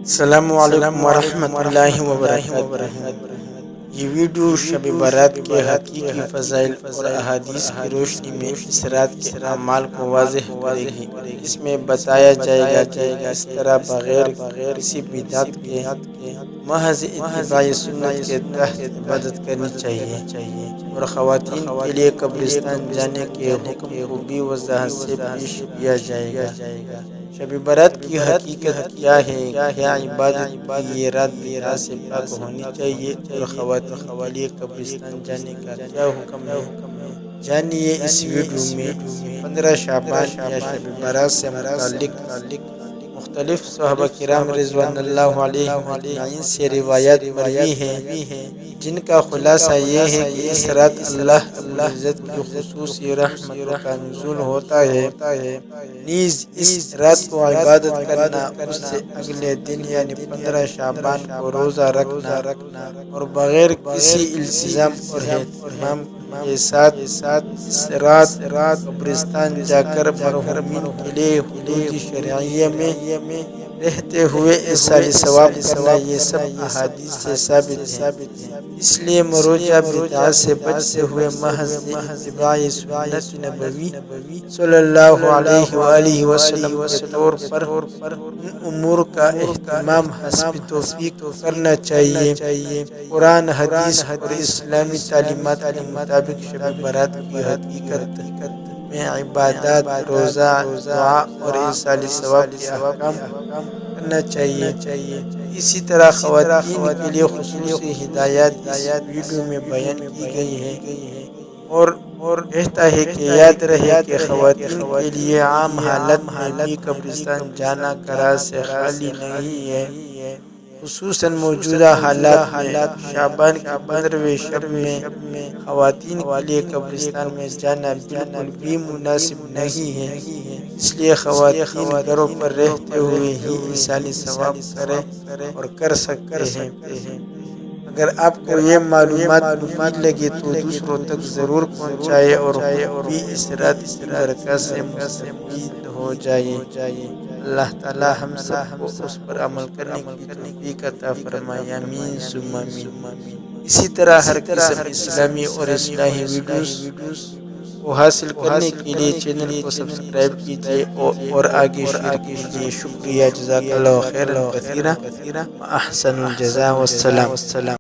السلام علیکم ورحمۃ اللہ وبرکاتہ۔ یہ ویڈیو شب برات کے حقیقی فضائل اور احادیث کی روشنی میں اس رات کے اعمال کو واضح کرے گی۔ اس میں بتایا جائے گا کہ کس طرح بغیر کسی بدعت کے محض اتباع سنت کے تحت عبادت کرنی چاہیے، اور خواتین کے لیے قبرستان جانے کے حکم کو بھی وضاحت سے پیش کیا جائے گا۔ شب برات کی حقیقت کیا ہے؟ کیا عبادت کی یہ رات بدعات سے پاک ہونی چاہیے، اور خواتین کے لیے قبرستان جانے کا کیا حکم ہے؟ جانیے اس ویڈیو میں۔ 15 شعبان یا شب برات سے متعلق مختلف صحابہ کرام رضوان اللہ علیہم اجمعین سے روایات مروی ہیں، جن کا خلاصہ یہ ہے کہ اس رات اللہ رب العزت کی خصوصی رحمتوں کا نزول ہوتا ہے۔ نیز اس رات کو عبادت کرنا، اس سے اگلے دن یعنی 15 شعبان کو روزہ رکھنا، اور بغیر کسی التزام اور اہتمام کے ساتھ اس رات قبرستان جا کر مرحومین کے لیے حدود شرعیہ میں رہتے ہوئے ایصال ثواب کرنا، یہ سب احادیث سے ثابت ہے۔ اس لیے مروجہ بدعات سے بچتے ہوئے محض اتباع سنت نبوی صلی اللہ علیہ وآلہ وسلم کے طور پر ان امور کا اہتمام حسب توفیق کرنا چاہیے۔ قرآن، حدیث اور اسلامی تعلیمات کے مطابق شب برات کی حقیقت میں عبادات، روزہ، دعا اور ایصال ثواب کے احکام کرنا چاہیے۔ اسی طرح خواتین کے لیے خصوصی ہدایات اس ویڈیو میں بیان کی گئی ہیں، اور کہتا ہے کہ یاد رہے کہ خواتین کے لیے عام حالت میں بھی قبرستان جانا گھر سے خالی نہیں ہے۔ خصوصاً موجودہ حالات میں شعبان کی 15ویں شب میں خواتین کے لیے قبرستان میں جانا بالکل بھی مناسب نہیں ہے۔ اس لیے خواتین گھروں پر رہتے ہوئے ہی ایصال ثواب کریں اور کر سکتے ہیں۔ اگر آپ کو یہ معلومات مفید لگے تو دوسروں تک ضرور پہنچائیں، اور خود بھی اس رات کی برکات سے مستفید ہو جائیں۔ اللہ تعالی ہم سب کو اس پر عمل کرنے کی توفیق عطا فرمائے، آمین ثم آمین۔ اسی طرح ہر قسم اسلامی اور اصلاحی ویڈیوز کو حاصل کرنے کے لیے چینل کو سبسکرائب کیجیے اور آگے شیئر کیجیے۔ شکریہ، جزاک اللہ خیرا کثیرا، واحسن الجزاء، والسلام۔